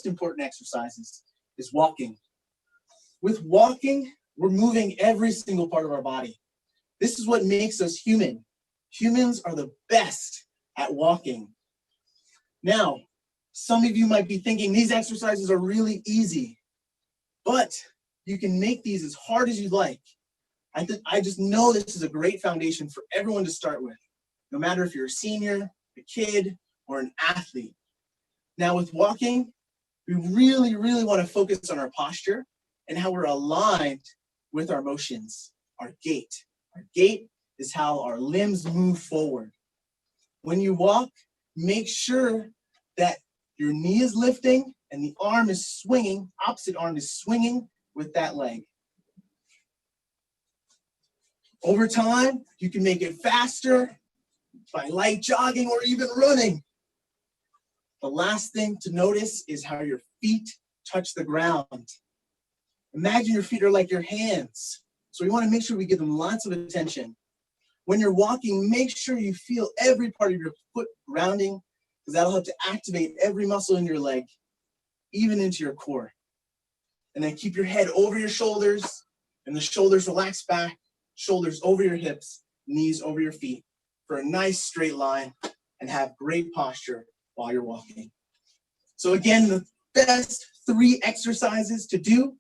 most important exercises is walking. With walking, we're moving every single part of our body. This is what makes us human. Humans are the best at walking. Now, some of you might be thinking these exercises are really easy, but you can make these as hard as you like. I just know this is a great foundation for everyone to start with, no matter if you're a senior, a kid, or an athlete. Now with walking, we really, really want to focus on our posture and how we're aligned with our motions, our gait. Our gait is how our limbs move forward. When you walk, make sure that your knee is lifting and the arm is swinging, opposite arm is swinging with that leg. Over time, you can make it faster by light jogging or even running. The last thing to notice is how your feet touch the ground. Imagine your feet are like your hands. So we want to make sure we give them lots of attention. When you're walking, make sure you feel every part of your foot grounding, because that'll help to activate every muscle in your leg, even into your core. And then keep your head over your shoulders, and the shoulders relax back, shoulders over your hips, knees over your feet, for a nice straight line, and have great posture while you're walking. So again, the best 3 exercises to do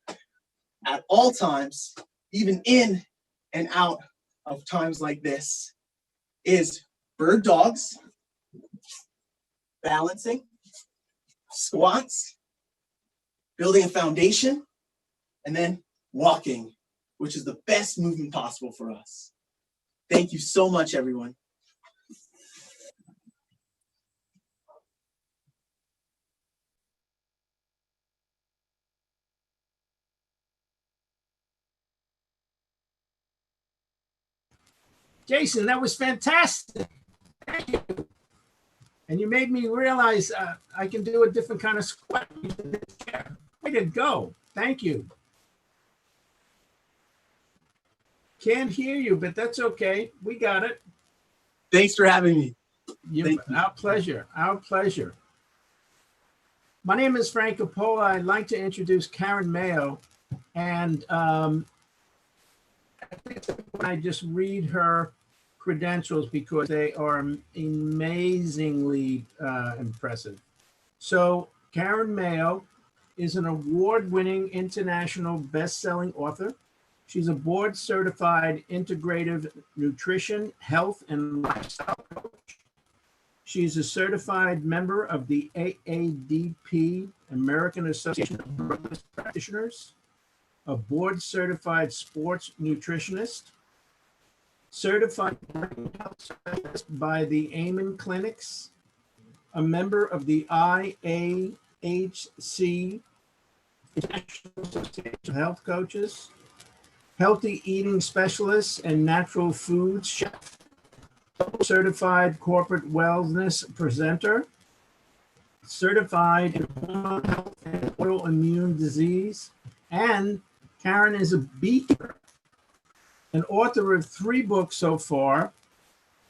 at all times, even in and out of times like this, is bird dogs, balancing, squats, building a foundation, and then walking, which is the best movement possible for us. Thank you so much, everyone. Jason, that was fantastic. Thank you. And you made me realize I can do a different kind of squat. Way to go. Thank you. Can't hear you, but that's okay. We got it. Thanks for having me. Our pleasure. Our pleasure. My name is Frank Coppola. I'd like to introduce Karen Mayo. And I think I just read her credentials because they are amazingly impressive. So Karen Mayo is an award-winning international best-selling author. She's a board-certified integrative nutrition, health, and lifestyle coach. She's a certified member of the AADP, American Association of Wellness Practitioners, a board-certified sports nutritionist, certified health specialist by the Amen Clinics, a member of the IAHC, International Association of Health Coaches, healthy eating specialist and natural foods chef, certified corporate wellness presenter, certified in hormone health and autoimmune disease, and Karen is a beekeeper, an author of 3 books so far: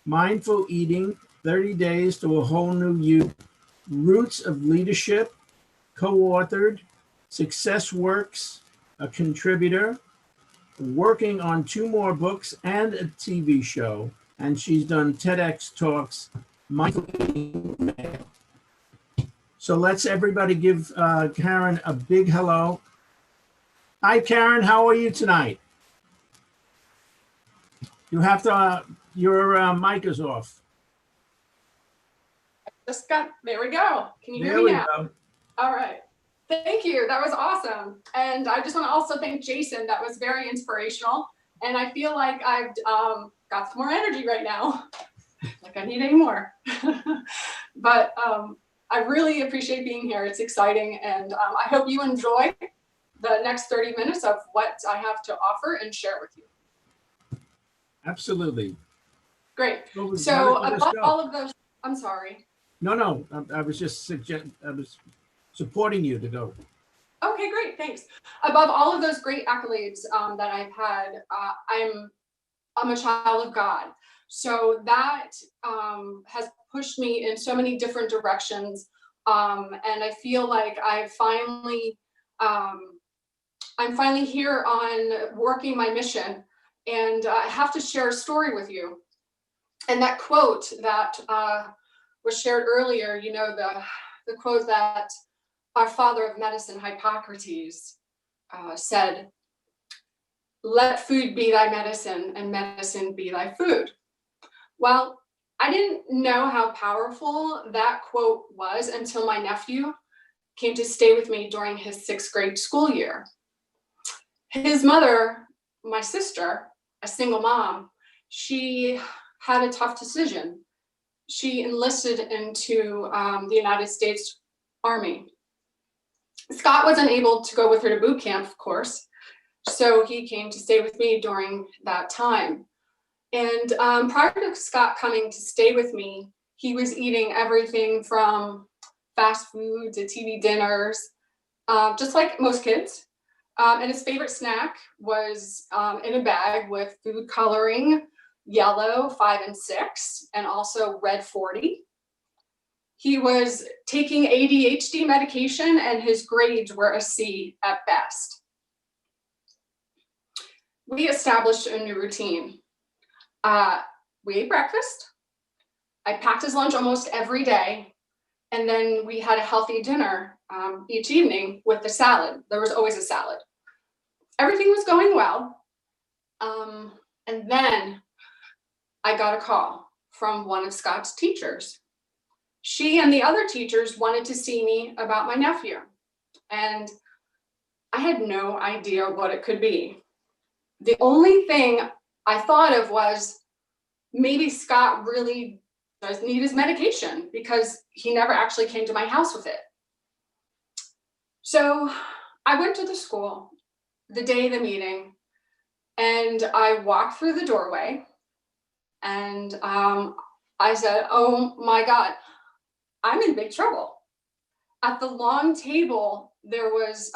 Mindful Eating, 30 Days to a Whole New You, Roots of Leadership, co-authored, Success Works, a contributor, working on 2 more books and a TV show, and she's done TEDx talks, Mindful Eating. So let's everybody give Karen a big hello. Hi, Karen. How are you tonight? You have to, your mic is off. Just got, there we go. Can you hear me now? Go. All right. Thank you. That was awesome. And I just want to also thank Jason. That was very inspirational. And I feel like I've got some more energy right now. Like I need any more. But I really appreciate being here. It's exciting. And I hope you enjoy the next 30 minutes of what I have to offer and share with you. Absolutely. Great. So about all of those, I'm sorry. No, I was just supporting you to go. Okay, great, thanks. Above all of those great accolades that I've had, I'm a child of God. So that has pushed me in so many different directions. And I feel like I'm finally here on working my mission. And I have to share a story with you. And that quote that was shared earlier, you know, the quote that our father of medicine, Hippocrates, said, "Let food be thy medicine and medicine be thy food." Well, I didn't know how powerful that quote was until my nephew came to stay with me during his 6th grade school year. His mother, my sister, a single mom, she had a tough decision. She enlisted into the United States Army. Scott wasn't able to go with her to boot camp, of course, so he came to stay with me during that time. And prior to Scott coming to stay with me, he was eating everything from fast food to TV dinners, just like most kids. And his favorite snack was in a bag with food coloring, yellow 5 and 6, and also red 40. He was taking ADHD medication and his grades were a C at best. We established a new routine. We ate breakfast. I packed his lunch almost every day. And then we had a healthy dinner each evening with the salad. There was always a salad. Everything was going well. And then I got a call from one of Scott's teachers. She and the other teachers wanted to see me about my nephew. And I had no idea what it could be. The only thing I thought of was maybe Scott really does need his medication because he never actually came to my house with it. So I went to the school the day of the meeting and I walked through the doorway and I said, "Oh my God, I'm in big trouble." At the long table, there was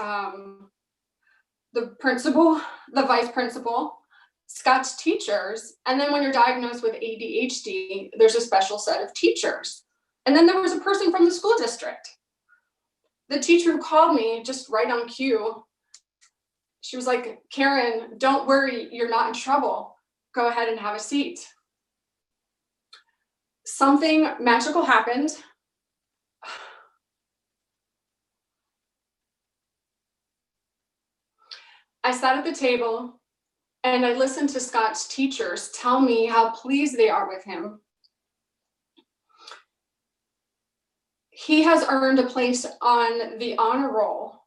the principal, the vice principal, Scott's teachers, and then when you're diagnosed with ADHD, there's a special set of teachers. And then there was a person from the school district. The teacher who called me just right on cue, she was like, "Karen, don't worry, you're not in trouble. Go ahead and have a seat." Something magical happened. I sat at the table and I listened to Scott's teachers tell me how pleased they are with him. He has earned a place on the honor roll,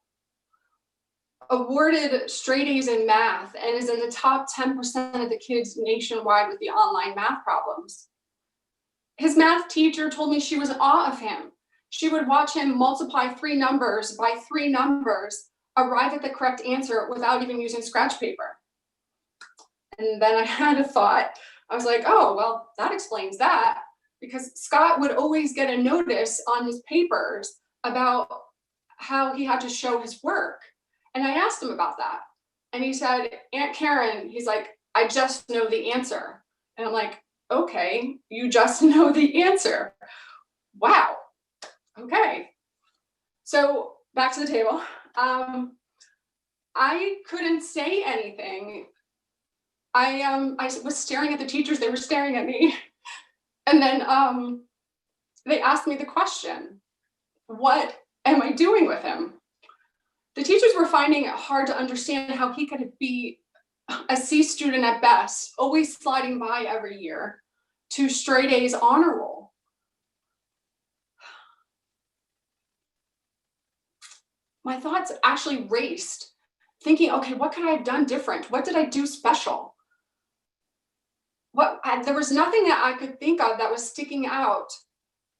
awarded straight A's in math, and is in the top 10% of the kids nationwide with the online math problems. His math teacher told me she was in awe of him. She would watch him multiply 3 numbers by 3 numbers, arrive at the correct answer without even using scratch paper. And then I had a thought. I was like, oh, well, that explains that. Because Scott would always get a notice on his papers about how he had to show his work. And I asked him about that. And he said, "Aunt Karen," he's like, "I just know the answer." And I'm like, "Okay, you just know the answer. Wow. Okay." So back to the table. I couldn't say anything. I was staring at the teachers, they were staring at me. And then they asked me the question, "What am I doing with him?" The teachers were finding it hard to understand how he could be a C student at best, always sliding by every year, to straight A's honor roll. My thoughts actually raced, thinking, okay, what could I have done different? What did I do special? There was nothing that I could think of that was sticking out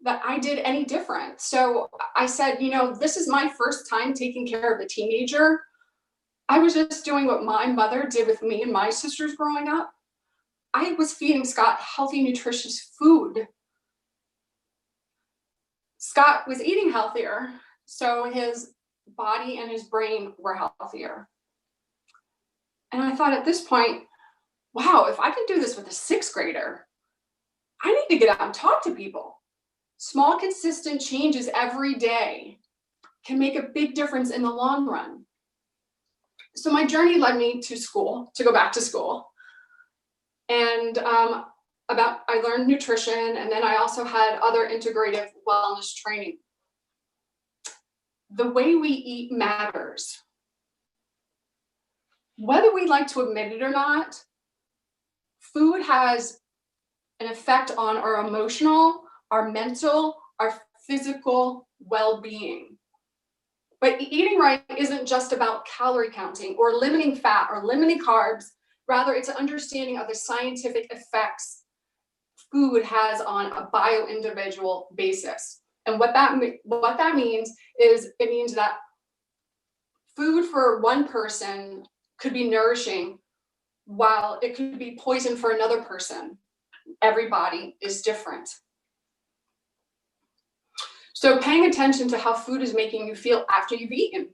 that I did any different. So I said, this is my first time taking care of a teenager. I was just doing what my mother did with me and my sisters growing up. I was feeding Scott healthy, nutritious food. Scott was eating healthier, so his body and his brain were healthier. And I thought at this point, wow, if I can do this with a 6th grader, I need to get out and talk to people. Small, consistent changes every day can make a big difference in the long run. So my journey led me to school, to go back to school. And I learned nutrition, and then I also had other integrative wellness training. The way we eat matters. Whether we like to admit it or not, food has an effect on our emotional, our mental, our physical well-being. But eating right isn't just about calorie counting or limiting fat or limiting carbs. Rather, it's an understanding of the scientific effects food has on a bio-individual basis. And what that means is it means that food for one person could be nourishing while it could be poison for another person. Every body is different. So paying attention to how food is making you feel after you've eaten.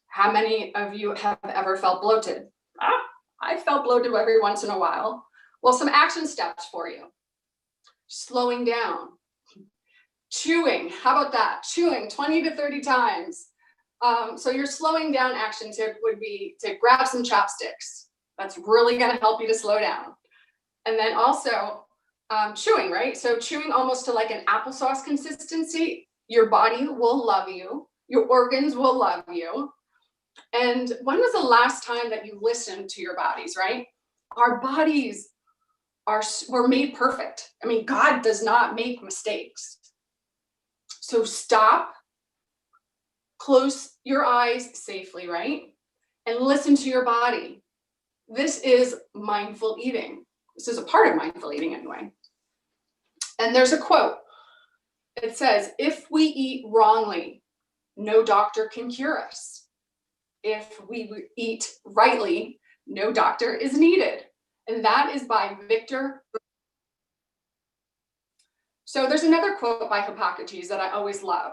How many of you have ever felt bloated? I felt bloated every once in a while. Well, some action steps for you. Slowing down. Chewing, how about that? Chewing 20 to 30 times. So your slowing down action tip would be to grab some chopsticks. That's really gonna help you to slow down. And then also chewing, right? So chewing almost to like an applesauce consistency. Your body will love you. Your organs will love you. And when was the last time that you listened to your bodies, right? Our bodies were made perfect. I mean, God does not make mistakes. So stop, close your eyes safely, right? And listen to your body. This is mindful eating. This is a part of mindful eating anyway. And there's a quote. It says, if we eat wrongly, no doctor can cure us. If we eat rightly, no doctor is needed. And that is by Victor. So there's another quote by Hippocrates that I always love.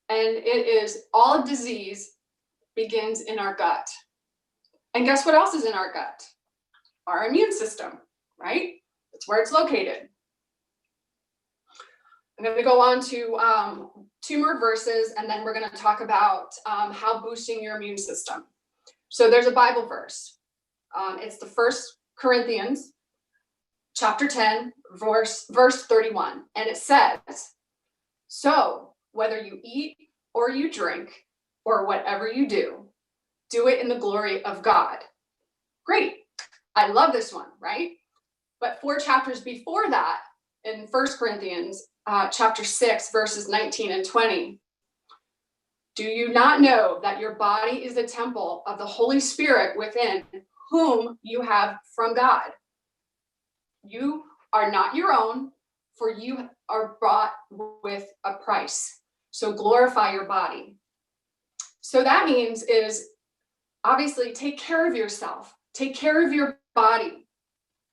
And it is, all disease begins in our gut. And guess what else is in our gut? Our immune system, right? That's where it's located. I'm going to go on to 2 more verses, and then we're going to talk about how boosting your immune system. So there's a Bible verse. It's the 1 Corinthians chapter 10, verse 31. And it says, so whether you eat or you drink or whatever you do, do it in the glory of God. Great. I love this one, right? But 4 chapters before that, in 1 Corinthians chapter 6, verses 19 and 20, do you not know that your body is the temple of the Holy Spirit within whom you have from God? You are not your own, for you are bought with a price. So glorify your body. So that means is obviously take care of yourself. Take care of your body.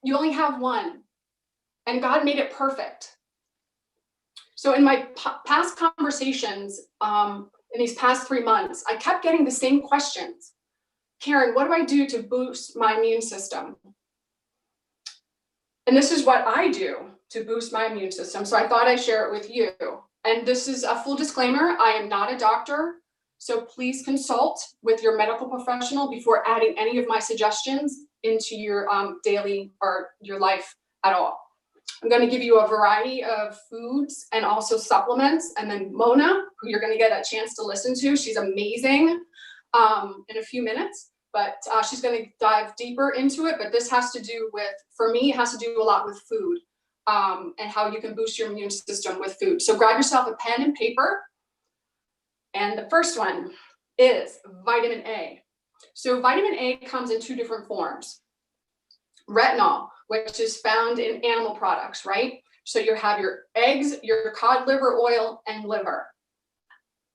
You only have one, and God made it perfect. So in my past conversations, in these past 3 months, I kept getting the same questions. Karen, what do I do to boost my immune system? And this is what I do to boost my immune system. So I thought I'd share it with you. And this is a full disclaimer. I am not a doctor. So please consult with your medical professional before adding any of my suggestions into your daily or your life at all. I'm going to give you a variety of foods and also supplements. And then Mona, who you're going to get a chance to listen to, she's amazing in a few minutes, but she's going to dive deeper into it. But this has to do with, for me, it has to do a lot with food and how you can boost your immune system with food. So grab yourself a pen and paper. And the first one is vitamin A. So vitamin A comes in 2 different forms. Retinol, which is found in animal products, right? So you have your eggs, your cod liver oil, and liver.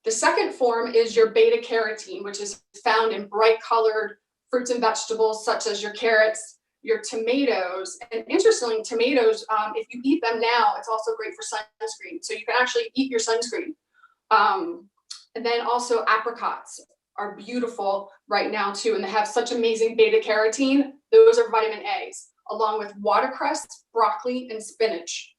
The second form is your beta carotene, which is found in bright colored fruits and vegetables, such as your carrots, your tomatoes. And interestingly, tomatoes, if you eat them now, it's also great for sunscreen. So you can actually eat your sunscreen. And then also apricots are beautiful right now too, and they have such amazing beta carotene. Those are vitamin A's, along with watercress, broccoli, and spinach.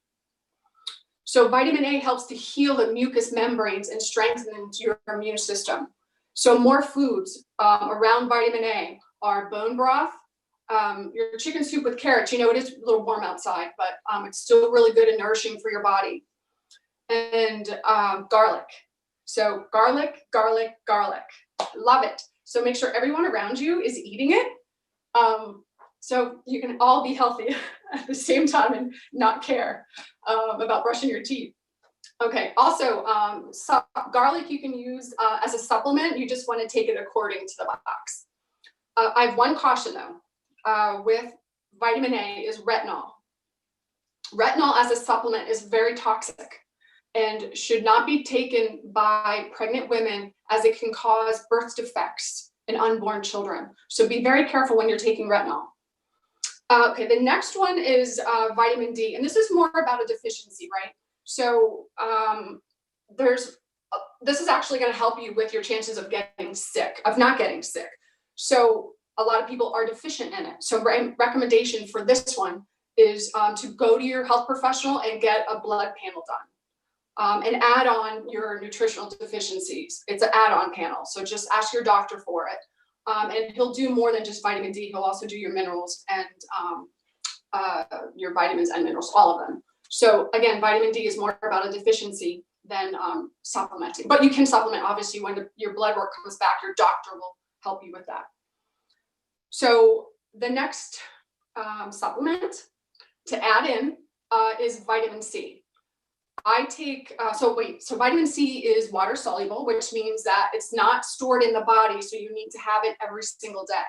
So vitamin A helps to heal the mucous membranes and strengthens your immune system. So more foods around vitamin A are bone broth, your chicken soup with carrots. You know, it is a little warm outside, but it's still really good and nourishing for your body. And garlic. So garlic, garlic, garlic. Love it. So make sure everyone around you is eating it. So you can all be healthy at the same time and not care about brushing your teeth. Okay, also garlic you can use as a supplement. You just want to take it according to the box. I have one caution though, with vitamin A is retinol. Retinol as a supplement is very toxic and should not be taken by pregnant women, as it can cause birth defects in unborn children. So be very careful when you're taking retinol. Okay, the next one is vitamin D, and this is more about a deficiency, right? So this is actually going to help you with your chances of getting sick, of not getting sick. So a lot of people are deficient in it. So recommendation for this one is to go to your health professional and get a blood panel done, and add on your nutritional deficiencies. It's an add-on panel, so just ask your doctor for it. And he'll do more than just vitamin D. He'll also do your minerals and your vitamins and minerals, all of them. So again, vitamin D is more about a deficiency than supplementing. But you can supplement, obviously, when your blood work comes back, your doctor will help you with that. So the next supplement to add in is vitamin C. I take, so vitamin C is water soluble, which means that it's not stored in the body. So you need to have it every single day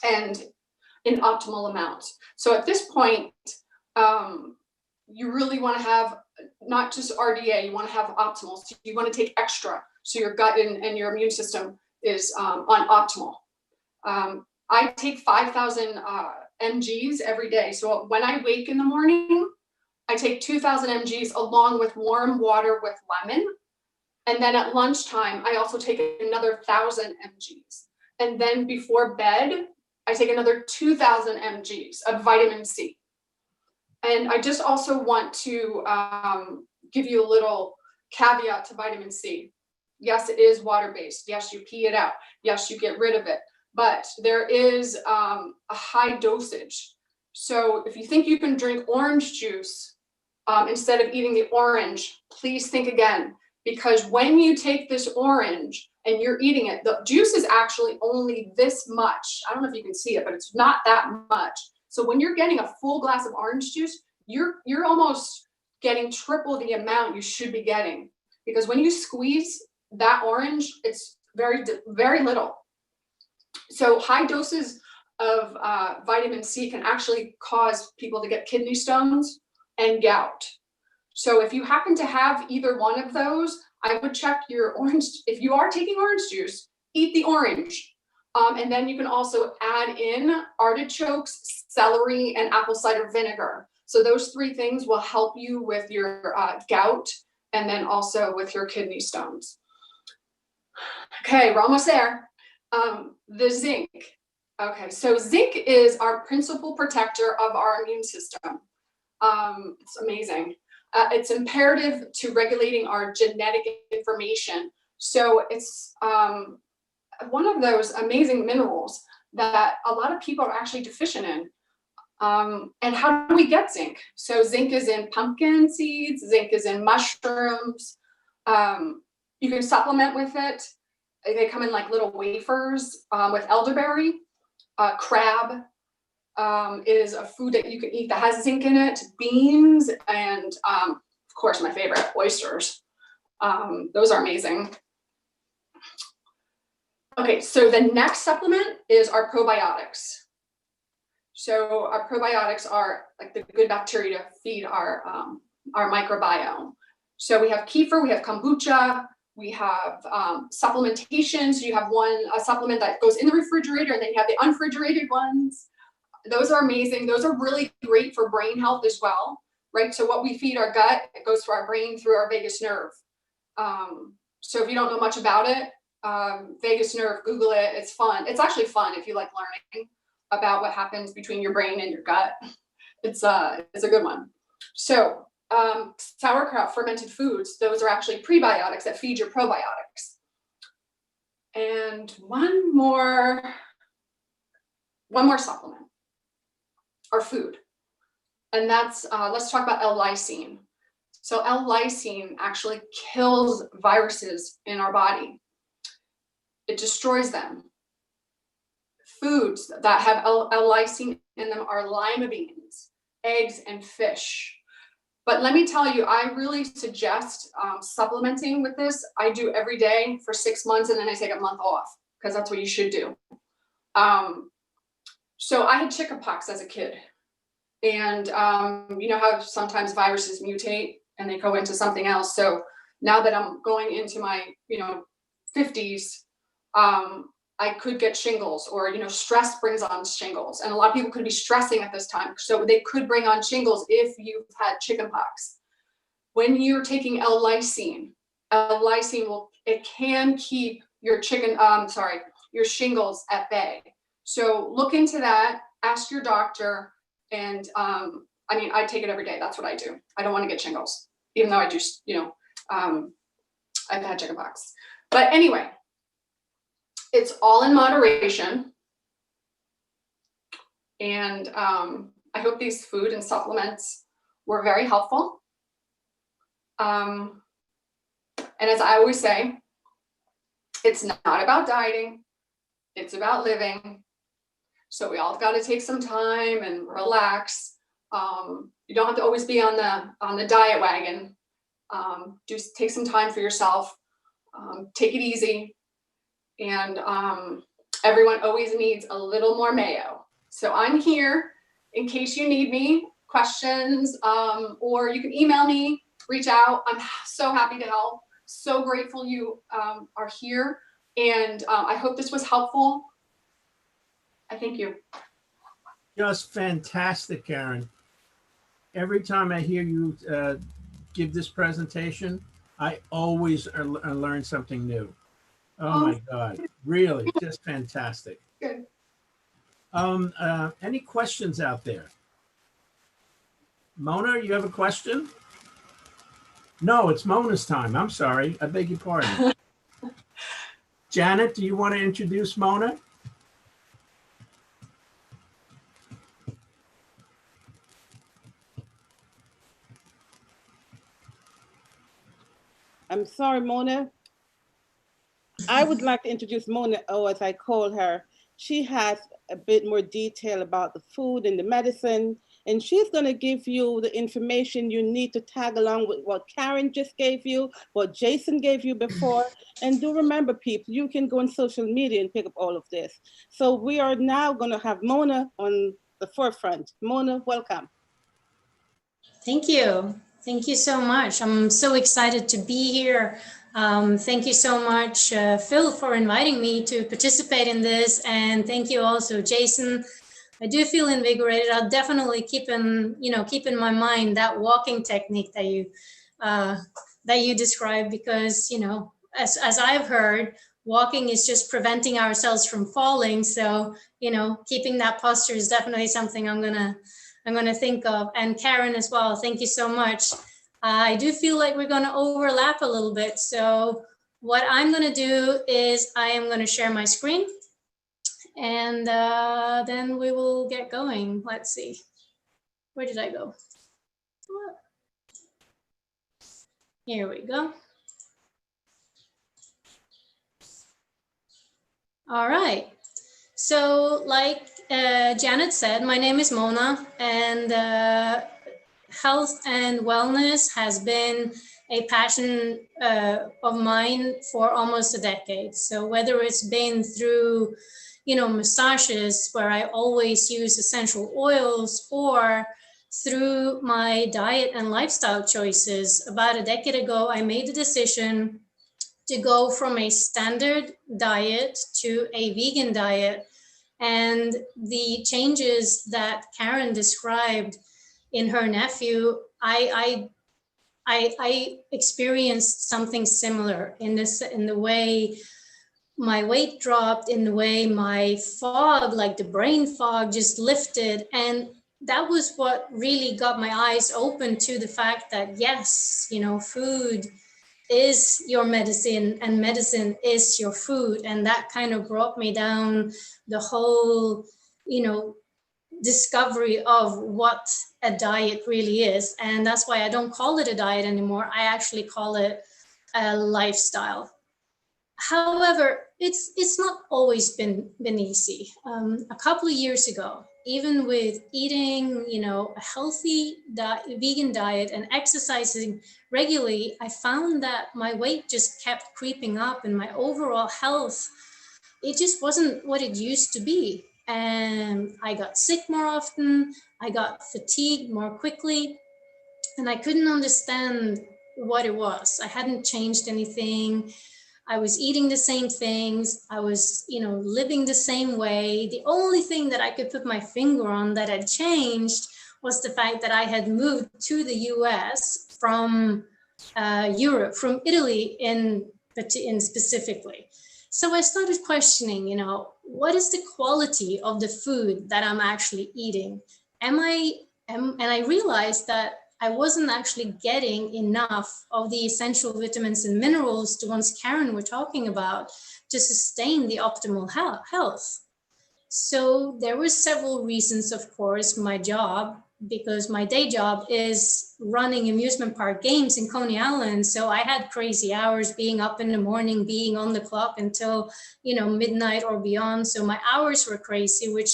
and in optimal amounts. So at this point, you really want to have not just RDA, you want to have optimal. So you want to take extra. So your gut and your immune system is on optimal. I take 5,000 mgs every day. So when I wake in the morning, I take 2,000 mgs along with warm water with lemon. And then at lunchtime, I also take another 1,000 mgs. And then before bed, I take another 2,000 mgs of vitamin C. And I just also want to give you a little caveat to vitamin C. Yes, it is water-based. Yes, you pee it out. Yes, you get rid of it. But there is a high dosage. So if you think you can drink orange juice instead of eating the orange, please think again. Because when you take this orange and you're eating it, the juice is actually only this much. I don't know if you can see it, but it's not that much. So when you're getting a full glass of orange juice, you're almost getting triple the amount you should be getting. Because when you squeeze that orange, it's very, very little. So high doses of vitamin C can actually cause people to get kidney stones and gout. So if you happen to have either one of those, I would check your orange. If you are taking orange juice, eat the orange. And then you can also add in artichokes, celery, and apple cider vinegar. So those three things will help you with your gout and then also with your kidney stones. Okay, we're almost there. The zinc. Okay, so zinc is our principal protector of our immune system. It's amazing. It's imperative to regulating our genetic information. So it's one of those amazing minerals that a lot of people are actually deficient in. And how do we get zinc? So zinc is in pumpkin seeds, zinc is in mushrooms. You can supplement with it. They come in like little wafers with elderberry. Crab is a food that you can eat that has zinc in it. Beans and of course my favorite, oysters. Those are amazing. Okay, so the next supplement is our probiotics. So our probiotics are like the good bacteria to feed our microbiome. So we have kefir, we have kombucha, we have supplementation. So you have a supplement that goes in the refrigerator, and then you have the unrefrigerated ones. Those are amazing. Those are really great for brain health as well, right? So what we feed our gut, it goes to our brain through our vagus nerve. So if you don't know much about it, vagus nerve, Google it. It's fun. It's actually fun if you like learning about what happens between your brain and your gut. It's a good one. So sauerkraut, fermented foods, those are actually prebiotics that feed your probiotics. And one more supplement or food, and that's, let's talk about L-lysine. So L-lysine actually kills viruses in our body. It destroys them. Foods that have L-lysine in them are lima beans, eggs, and fish. But let me tell you, I really suggest supplementing with this. I do every day for 6 months, and then I take a month off, because that's what you should do. So I had chickenpox as a kid. And you know how sometimes viruses mutate and they go into something else. So now that I'm going into my 50s, I could get shingles, or stress brings on shingles, and a lot of people could be stressing at this time, so they could bring on shingles if you've had chickenpox. When you're taking L-lysine can keep your your shingles at bay. So look into that, ask your doctor, and I take it every day. That's what I do. I don't want to get shingles, even though I do, I've had chickenpox. But anyway, it's all in moderation. And I hope these food and supplements were very helpful. And as I always say, it's not about dieting, it's about living. So we all got to take some time and relax. You don't have to always be on the diet wagon. Just take some time for yourself. Take it easy. And everyone always needs a little more mayo. So I'm here in case you need me, questions, or you can email me, reach out. I'm so happy to help. So grateful you are here. And I hope this was helpful. I thank you. Just fantastic, Karen. Every time I hear you give this presentation, I always learn something new. Oh my God, really, just fantastic. Good. Any questions out there? Mona, you have a question? No, it's Mona's time. I'm sorry. I beg your pardon. Janet, do you want to introduce Mona? I'm sorry, Mona. I would like to introduce Mona, or as I call her. She has a bit more detail about the food and the medicine, and she's going to give you the information you need to tag along with what Karen just gave you, what Jason gave you before. And do remember, people, you can go on social media and pick up all of this. So we are now going to have Mona on the forefront. Mona, welcome. Thank you. Thank you so much. I'm so excited to be here. Thank you so much, Phil, for inviting me to participate in this. And thank you also, Jason. I do feel invigorated. I'll definitely keep in my mind that walking technique that you described, because, as I've heard, walking is just preventing ourselves from falling. So, keeping that posture is definitely something I'm gonna think of. And Karen as well, thank you so much. I do feel like we're gonna overlap a little bit. So what I'm gonna do is I am gonna share my screen, and then we will get going. Let's see, where did I go? Here we go. All right. So like Janet said, my name is Mona, and health and wellness has been a passion of mine for almost a decade. So whether it's been through, massages where I always use essential oils, or through my diet and lifestyle choices, about a decade ago, I made the decision to go from a standard diet to a vegan diet. And the changes that Karen described in her nephew, I experienced something similar in the way my weight dropped, in the way my fog, like the brain fog, just lifted. And that was what really got my eyes open to the fact that, yes, you know, food is your medicine and medicine is your food. And that kind of brought me down the whole, you know, discovery of what a diet really is. And that's why I don't call it a diet anymore. I actually call it a lifestyle. However, it's not always been easy. A couple of years ago, even with eating, you know, a healthy vegan diet and exercising regularly, I found that my weight just kept creeping up, and my overall health, it just wasn't what it used to be. And I got sick more often. I got fatigued more quickly, and I couldn't understand what it was. I hadn't changed anything. I was eating the same things. I was, you know, living the same way. The only thing that I could put my finger on that had changed was the fact that I had moved to the US from Europe, from Italy in specifically. So I started questioning, you know, what is the quality of the food that I'm actually eating? And I realized that I wasn't actually getting enough of the essential vitamins and minerals, the ones Karen were talking about, to sustain the optimal health. So there were several reasons, of course. My job, because my day job is running amusement park games in Coney Island. So I had crazy hours, being up in the morning, being on the clock until, you know, midnight or beyond. So my hours were crazy, which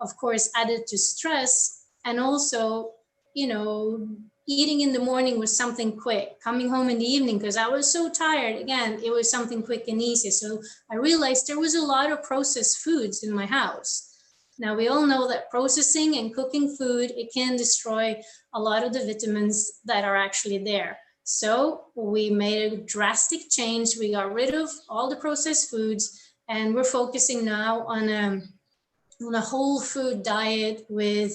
of course added to stress. And also, you know, eating in the morning was something quick. Coming home in the evening, because I was so tired, again, it was something quick and easy. So I realized there was a lot of processed foods in my house. Now, we all know that processing and cooking food, it can destroy a lot of the vitamins that are actually there. So we made a drastic change. We got rid of all the processed foods, and we're focusing now on a whole food diet with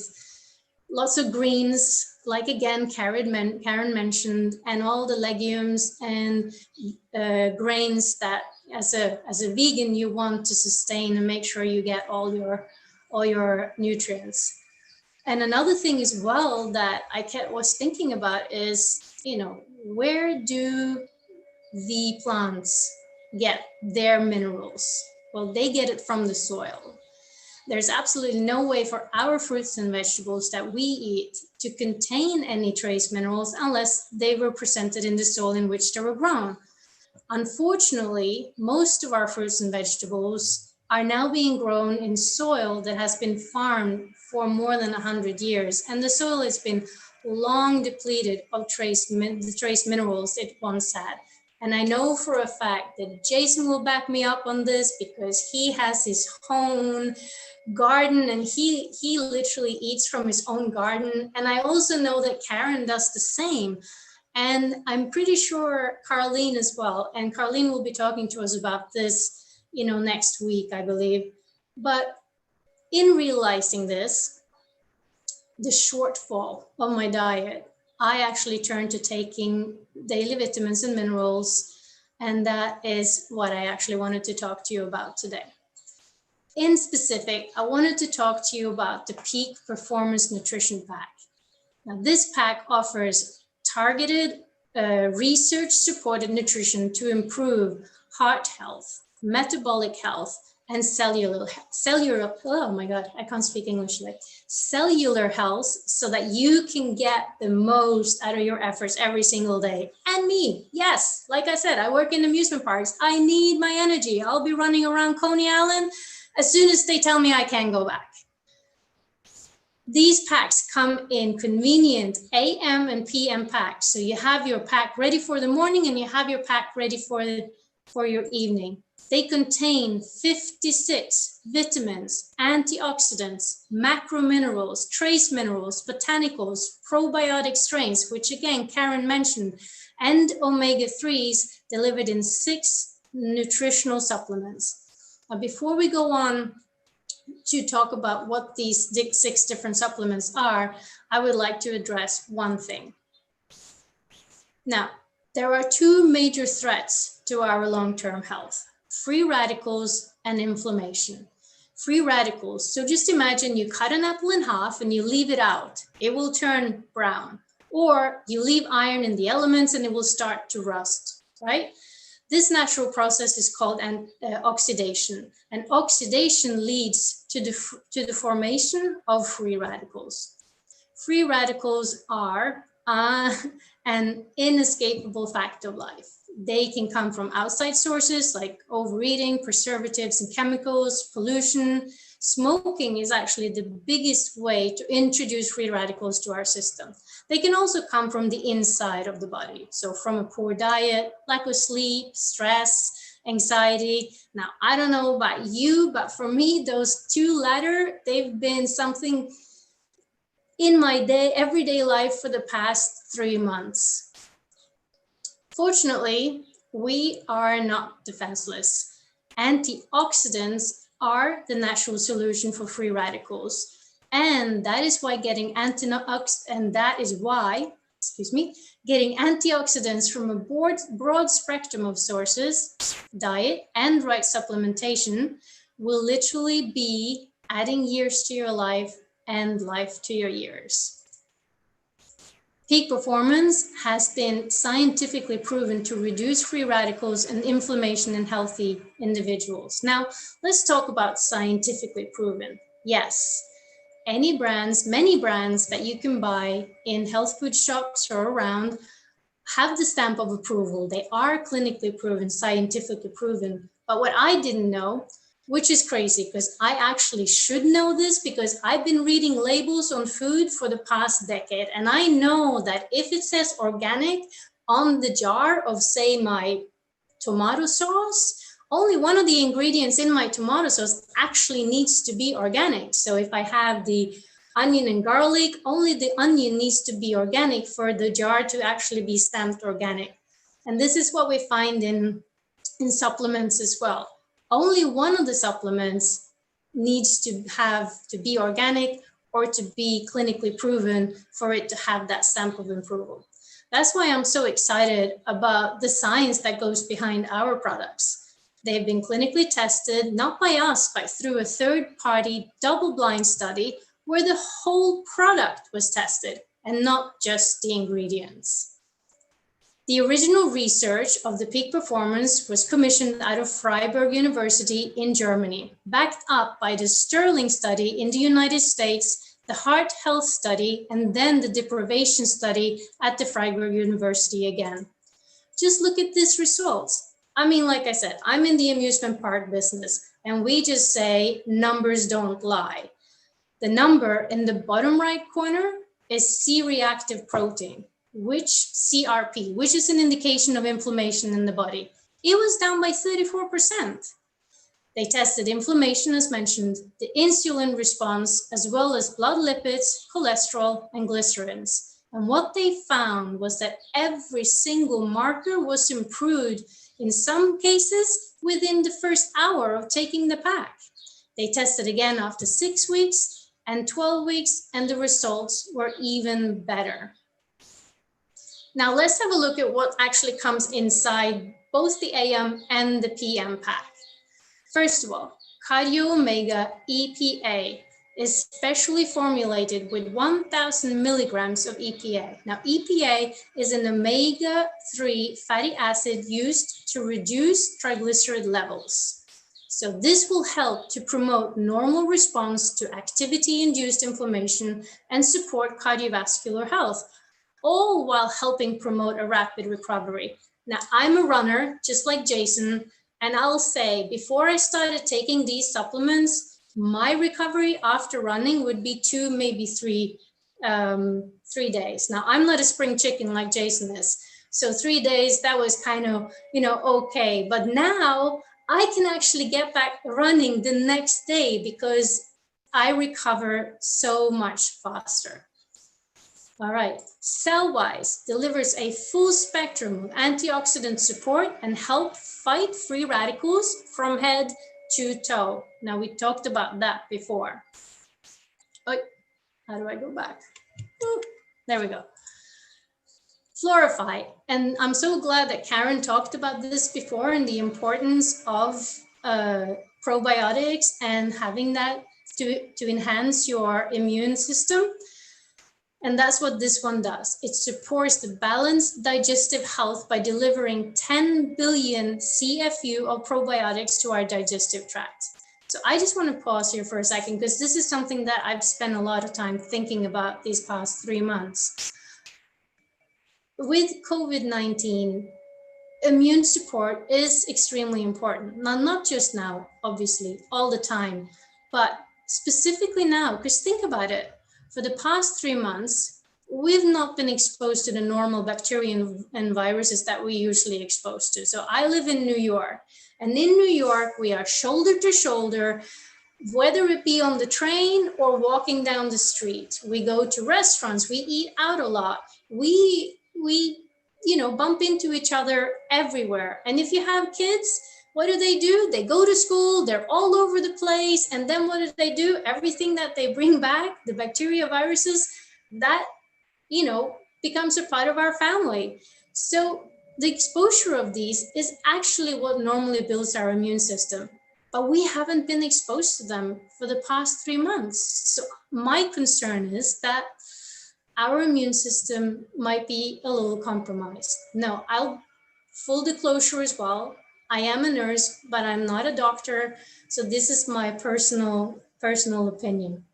lots of greens, like again, Karen mentioned, and all the legumes and grains that as a vegan you want to sustain and make sure you get all your nutrients. And another thing as well that was thinking about is, you know, where do the plants get their minerals? Well, they get it from the soil. There's absolutely no way for our fruits and vegetables that we eat to contain any trace minerals unless they were presented in the soil in which they were grown. Unfortunately, most of our fruits and vegetables are now being grown in soil that has been farmed for more than 100 years, and the soil has been long depleted of the trace minerals it once had. And I know for a fact that Jason will back me up on this because he has his own garden and he literally eats from his own garden. And I also know that Karen does the same. And I'm pretty sure Carlene as well. And Carlene will be talking to us about this, you know, next week, I believe. But in realizing this, the shortfall of my diet, I actually turned to taking daily vitamins and minerals. And that is what I actually wanted to talk to you about today. In specific, I wanted to talk to you about the Peak Performance Nutrition Pack. Now, this pack offers targeted research-supported nutrition to improve heart health, metabolic health, and cellular, oh my God, I can't speak English today. Cellular health, so that you can get the most out of your efforts every single day. And me, yes, like I said, I work in amusement parks. I need my energy. I'll be running around Coney Island as soon as they tell me I can go back. These packs come in convenient AM and PM packs. So you have your pack ready for the morning and you have your pack ready for your evening. They contain 56 vitamins, antioxidants, macro minerals, trace minerals, botanicals, probiotic strains, which again, Karen mentioned, and omega-3s delivered in 6 nutritional supplements. Now, before we go on to talk about what these 6 different supplements are, I would like to address one thing. Now, there are 2 major threats to our long-term health: free radicals and inflammation. free radicals. So just imagine you cut an apple in half and you leave it out. It will turn brown. Or you leave iron in the elements and it will start to rust, right? This natural process is called oxidation. And oxidation leads to the formation of free radicals. Free radicals are an inescapable fact of life. They can come from outside sources like overeating, preservatives and chemicals, pollution. Smoking is actually the biggest way to introduce free radicals to our system. They can also come from the inside of the body. So from a poor diet, lack of sleep, stress, anxiety. Now, I don't know about you, but for me, those two latter, they've been something in my everyday life for the past 3 months. Fortunately, we are not defenseless. Antioxidants are the natural solution for free radicals. And that is why getting getting antioxidants from a broad spectrum of sources, diet and right supplementation will literally be adding years to your life and life to your years. Peak performance has been scientifically proven to reduce free radicals and inflammation in healthy individuals. Now, let's talk about scientifically proven. Yes, many brands that you can buy in health food shops or around have the stamp of approval. They are clinically proven, scientifically proven. But what I didn't know, which is crazy because I actually should know this because I've been reading labels on food for the past decade. And I know that if it says organic on the jar of, say, my tomato sauce, only one of the ingredients in my tomato sauce actually needs to be organic. So if I have the onion and garlic, only the onion needs to be organic for the jar to actually be stamped organic. And this is what we find in supplements as well. Only one of the supplements needs to be organic or to be clinically proven for it to have that stamp of approval. That's why I'm so excited about the science that goes behind our products. They've been clinically tested, not by us, but through a third-party double-blind study where the whole product was tested and not just the ingredients. The original research of the peak performance was commissioned out of Freiburg University in Germany, backed up by the Sterling study in the United States, the heart health study, and then the deprivation study at the Freiburg University again. Just look at these results. I mean, like I said, I'm in the amusement park business, and we just say numbers don't lie. The number in the bottom right corner is C-reactive protein, which CRP, which is an indication of inflammation in the body. It was down by 34%. They tested inflammation, as mentioned, the insulin response, as well as blood lipids, cholesterol, and glycerins. And what they found was that every single marker was improved, in some cases, within the first hour of taking the pack. They tested again after 6 weeks and 12 weeks, and the results were even better. Now let's have a look at what actually comes inside both the AM and the PM pack. First of all, Cardio Omega EPA is specially formulated with 1,000 milligrams of EPA. Now EPA is an omega-3 fatty acid used to reduce triglyceride levels. So this will help to promote normal response to activity-induced inflammation and support cardiovascular health, all while helping promote a rapid recovery. Now, I'm a runner, just like Jason, and I'll say, before I started taking these supplements, my recovery after running would be 2, maybe 3 days. Now, I'm not a spring chicken like Jason is. So 3 days, that was kind of, okay. But now I can actually get back running the next day because I recover so much faster. All right, Cell-Wise delivers a full spectrum of antioxidant support and help fight free radicals from head to toe. Now, we talked about that before. Oh, how do I go back? Oh, there we go. Fluorify, and I'm so glad that Karen talked about this before and the importance of probiotics and having that to enhance your immune system. And that's what this one does. It supports the balanced digestive health by delivering 10 billion CFU of probiotics to our digestive tract. So I just want to pause here for a second, because this is something that I've spent a lot of time thinking about these past 3 months. With COVID-19, immune support is extremely important. Now, not just now, obviously, all the time, but specifically now, because think about it. For the past 3 months, we've not been exposed to the normal bacteria and viruses that we usually exposed to. So I live in New York, and in New York, we are shoulder to shoulder, whether it be on the train or walking down the street. We go to restaurants, we eat out a lot. We bump into each other everywhere. And if you have kids, what do? They go to school, they're all over the place. And then what do? Everything that they bring back, the bacteria, viruses, that, becomes a part of our family. So the exposure of these is actually what normally builds our immune system. But we haven't been exposed to them for the past 3 months. So my concern is that our immune system might be a little compromised. No, I'll full disclosure as well. I am a nurse, but I'm not a doctor. So this is my personal opinion.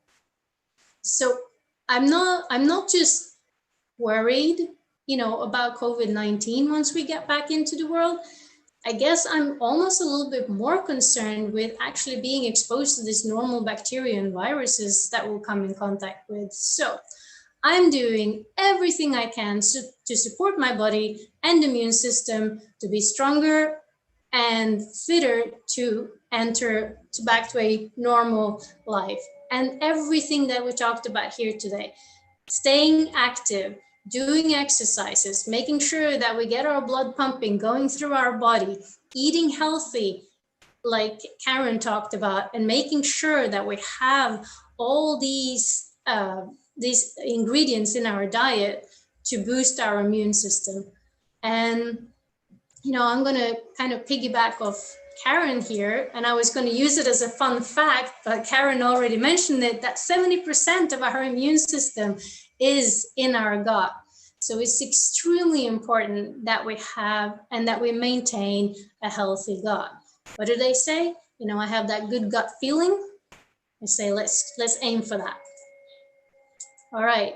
So I'm not just worried, about COVID-19 once we get back into the world. I guess I'm almost a little bit more concerned with actually being exposed to this normal bacteria and viruses that we'll come in contact with. So I'm doing everything I can to support my body and immune system to be stronger and fitter to enter back to a normal life. And everything that we talked about here today, staying active, doing exercises, making sure that we get our blood pumping, going through our body, eating healthy, like Karen talked about, and making sure that we have all these ingredients in our diet to boost our immune system. And, I'm going to kind of piggyback off Karen here, and I was going to use it as a fun fact, but Karen already mentioned it, that 70% of our immune system is in our gut. So it's extremely important that we have and that we maintain a healthy gut. What do they say? I have that good gut feeling. I say, let's aim for that. All right.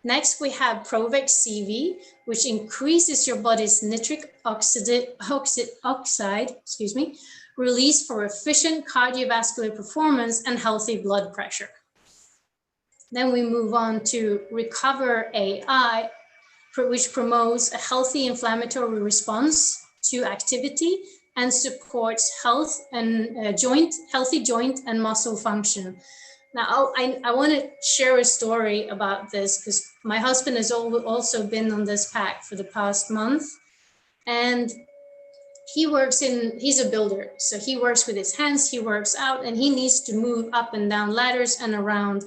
Next, we have Provex CV, which increases your body's nitric oxide, release for efficient cardiovascular performance and healthy blood pressure. Then we move on to Recover AI, which promotes a healthy inflammatory response to activity and supports health and healthy joint and muscle function. Now, I want to share a story about this because my husband has also been on this pack for the past month, and he's a builder. So he works with his hands, he works out, and he needs to move up and down ladders and around.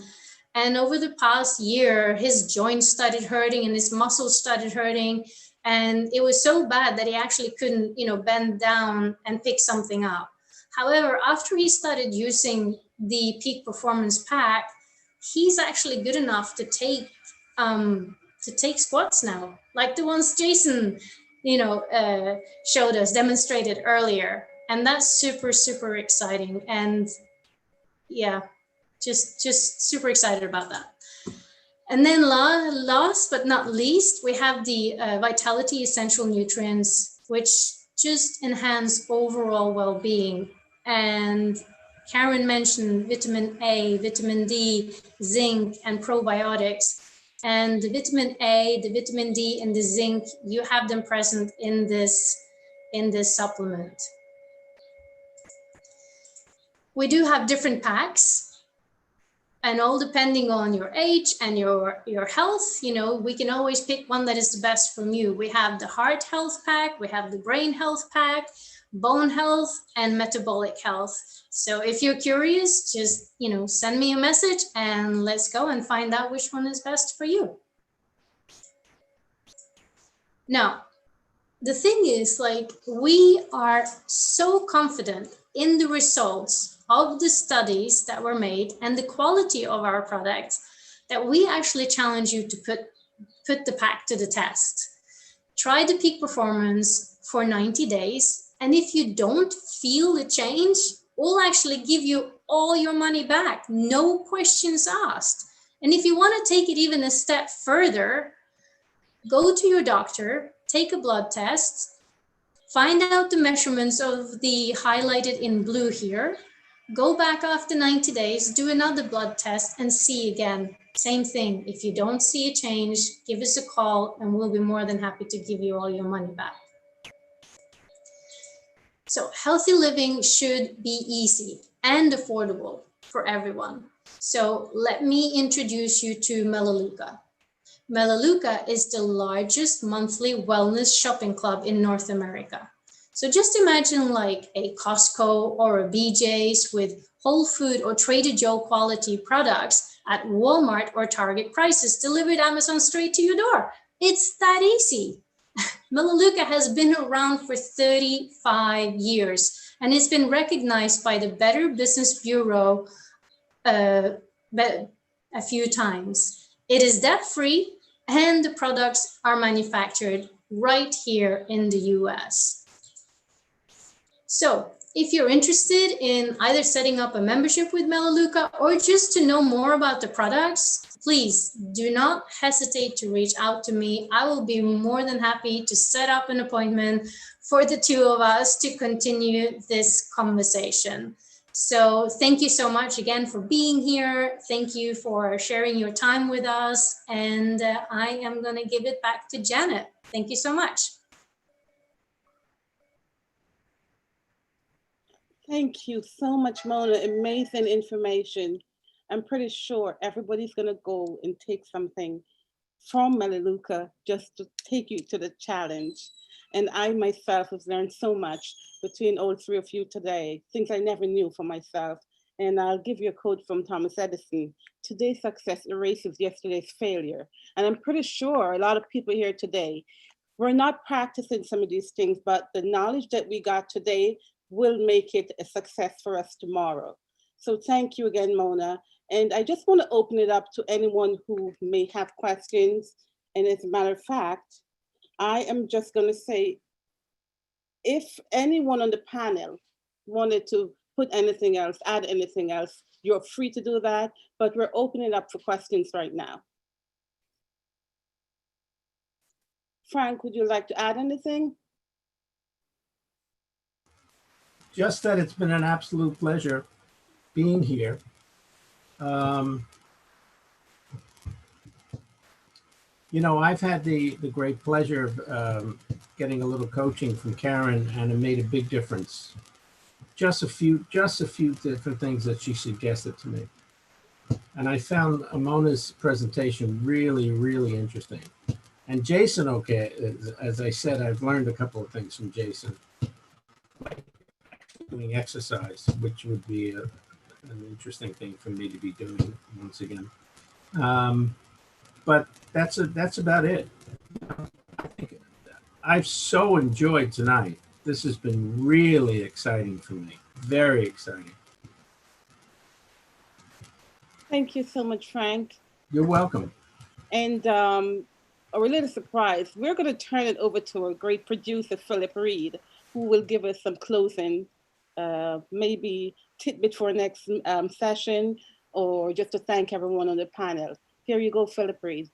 And over the past year, his joints started hurting and his muscles started hurting. And it was so bad that he actually couldn't, bend down and pick something up. However, after he started using the Peak Performance Pack, he's actually good enough to take squats now, like the ones Jason, showed us, demonstrated earlier. And that's super, super exciting. And yeah, just super excited about that. And then last but not least, we have the Vitality Essential Nutrients, which just enhance overall well-being. And Karen mentioned vitamin A, vitamin D, zinc, and probiotics. And the vitamin A, the vitamin D, and the zinc, you have them present in this supplement. We do have different packs. And all depending on your age and your health, we can always pick one that is the best from you. We have the heart health pack, we have the brain health pack, bone health, and metabolic health. So if you're curious, just, send me a message and let's go and find out which one is best for you. Now, the thing is, we are so confident in the results of the studies that were made and the quality of our products that we actually challenge you to put the pack to the test. Try the peak performance for 90 days. And if you don't feel a change, we'll actually give you all your money back. No questions asked. And if you want to take it even a step further, go to your doctor, take a blood test, find out the measurements of the highlighted in blue here, go back after 90 days, do another blood test and see again. Same thing. If you don't see a change, give us a call and we'll be more than happy to give you all your money back. So healthy living should be easy and affordable for everyone. So let me introduce you to Melaleuca. Melaleuca is the largest monthly wellness shopping club in North America. So just imagine like a Costco or a BJ's with Whole Food or Trader Joe quality products at Walmart or Target prices delivered Amazon straight to your door. It's that easy. Melaleuca has been around for 35 years and it's been recognized by the Better Business Bureau a few times. It is debt-free and the products are manufactured right here in the US. So if you're interested in either setting up a membership with Melaleuca or just to know more about the products, please do not hesitate to reach out to me. I will be more than happy to set up an appointment for the two of us to continue this conversation. So thank you so much again for being here. Thank you for sharing your time with us. And I am going to give it back to Janet. Thank you so much. Thank you so much, Mona. Amazing information. I'm pretty sure everybody's going to go and take something from Melaleuca just to take you to the challenge. And I myself have learned so much between all three of you today, things I never knew for myself. And I'll give you a quote from Thomas Edison. Today's success erases yesterday's failure. And I'm pretty sure a lot of people here today, we're not practicing some of these things, but the knowledge that we got today will make it a success for us tomorrow. So thank you again, Mona. And I just want to open it up to anyone who may have questions. And as a matter of fact, I am just going to say, if anyone on the panel wanted to put anything else, add anything else, you're free to do that, but we're opening up for questions right now. Frank, would you like to add anything? Just that it's been an absolute pleasure being here. You know, I've had the great pleasure of getting a little coaching from Karen, and it made a big difference. Just a few different things that she suggested to me. And I found Mona's presentation really, really interesting. And Jason, okay, as I said, I've learned a couple of things from Jason. Like doing exercise, which would be an interesting thing for me to be doing once again. But that's about it. I think I've so enjoyed tonight. This has been really exciting for me. Very exciting. Thank you so much, Frank. You're welcome. And a little surprise, we're going to turn it over to our great producer, Philip Reid, who will give us some closing, maybe tidbit for next session, or just to thank everyone on the panel. Here you go, Philip Reid.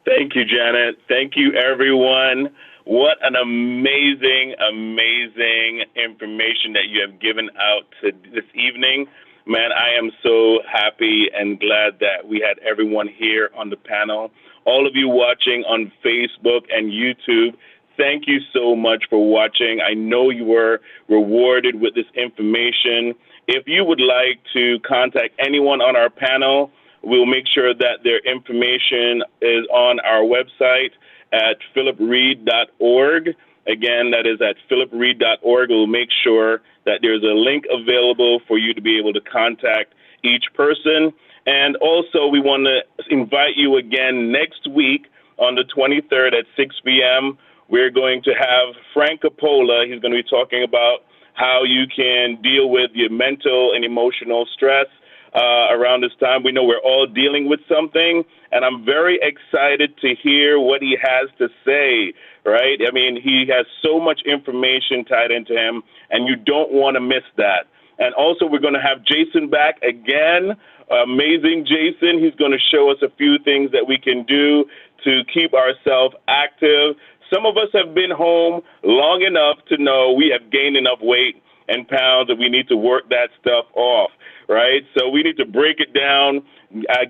Thank you, Janet. Thank you, everyone. What an amazing, amazing information that you have given out this evening. Man, I am so happy and glad that we had everyone here on the panel. All of you watching on Facebook and YouTube, thank you so much for watching. I know you were rewarded with this information. If you would like to contact anyone on our panel, we'll make sure that their information is on our website at philipreid.org. Again, that is at philipreid.org. We'll make sure that there's a link available for you to be able to contact each person. And also, we want to invite you again next week on the 23rd at 6 p.m. We're going to have Frank Coppola. He's going to be talking about how you can deal with your mental and emotional stress around this time. We know we're all dealing with something, and I'm very excited to hear what he has to say, right? I mean, he has so much information tied into him, and you don't want to miss that. And also, we're going to have Jason back again. Amazing Jason. He's going to show us a few things that we can do to keep ourselves active. Some of us have been home long enough to know we have gained enough weight and pounds that we need to work that stuff off, right? So we need to break it down,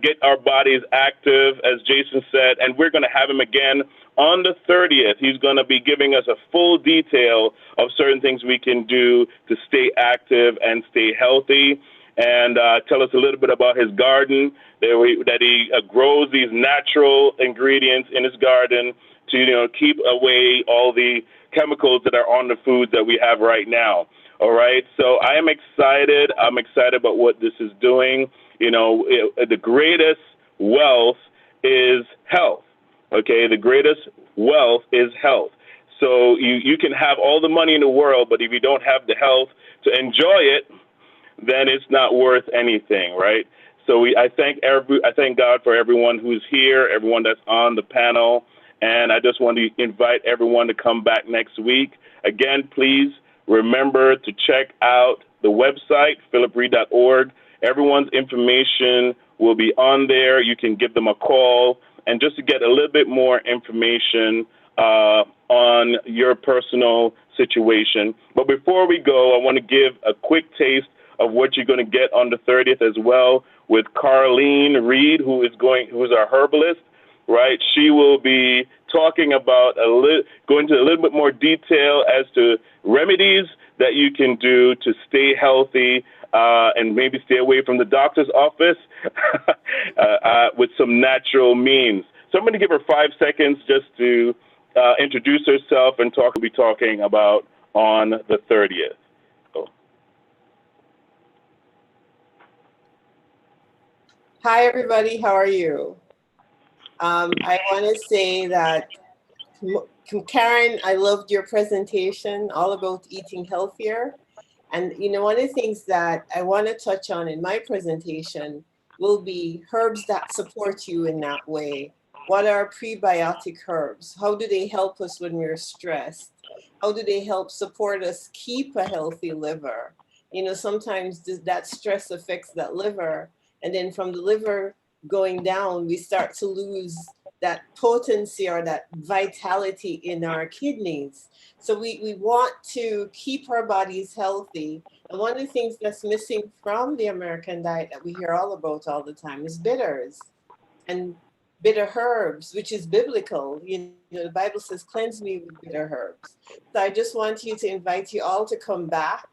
get our bodies active, as Jason said, and we're going to have him again on the 30th. He's going to be giving us a full detail of certain things we can do to stay active and stay healthy, and tell us a little bit about his garden, that he grows these natural ingredients in his garden to, keep away all the chemicals that are on the foods that we have right now. All right. So I am excited. I'm excited about what this is doing. The greatest wealth is health. Okay. The greatest wealth is health. So you can have all the money in the world, but if you don't have the health to enjoy it, then it's not worth anything. Right. So I thank God for everyone who's here, everyone that's on the panel. And I just want to invite everyone to come back next week. Again, please remember to check out the website, philipreid.org. Everyone's information will be on there. You can give them a call, and just to get a little bit more information on your personal situation. But before we go, I want to give a quick taste of what you're going to get on the 30th as well with Carleen Reid, who is our herbalist. Right, she will be talking about going into a little bit more detail as to remedies that you can do to stay healthy and maybe stay away from the doctor's office with some natural means. So I'm going to give her 5 seconds just to introduce herself and we'll be talking about on the 30th. Hi, everybody. How are you? I want to say that, Karen, I loved your presentation all about eating healthier. And, one of the things that I want to touch on in my presentation will be herbs that support you in that way. What are prebiotic herbs? How do they help us when we're stressed? How do they help support us keep a healthy liver? Sometimes that stress affects that liver. And then from the liver going down, we start to lose that potency or that vitality in our kidneys. So we want to keep our bodies healthy. And one of the things that's missing from the American diet that we hear all about all the time is bitters and bitter herbs, which is biblical. The Bible says, cleanse me with bitter herbs. So I just want to invite you all to come back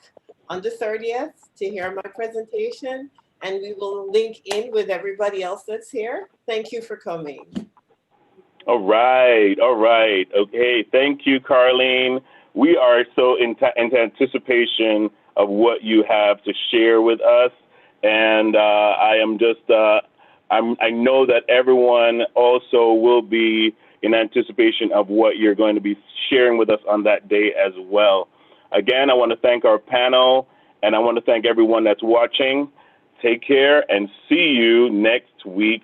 on the 30th to hear my presentation. And we will link in with everybody else that's here. Thank you for coming. All right. Okay. Thank you, Carleen. We are so in anticipation of what you have to share with us. And I know that everyone also will be in anticipation of what you're going to be sharing with us on that day as well. Again, I want to thank our panel, and I want to thank everyone that's watching. Take care and see you next week.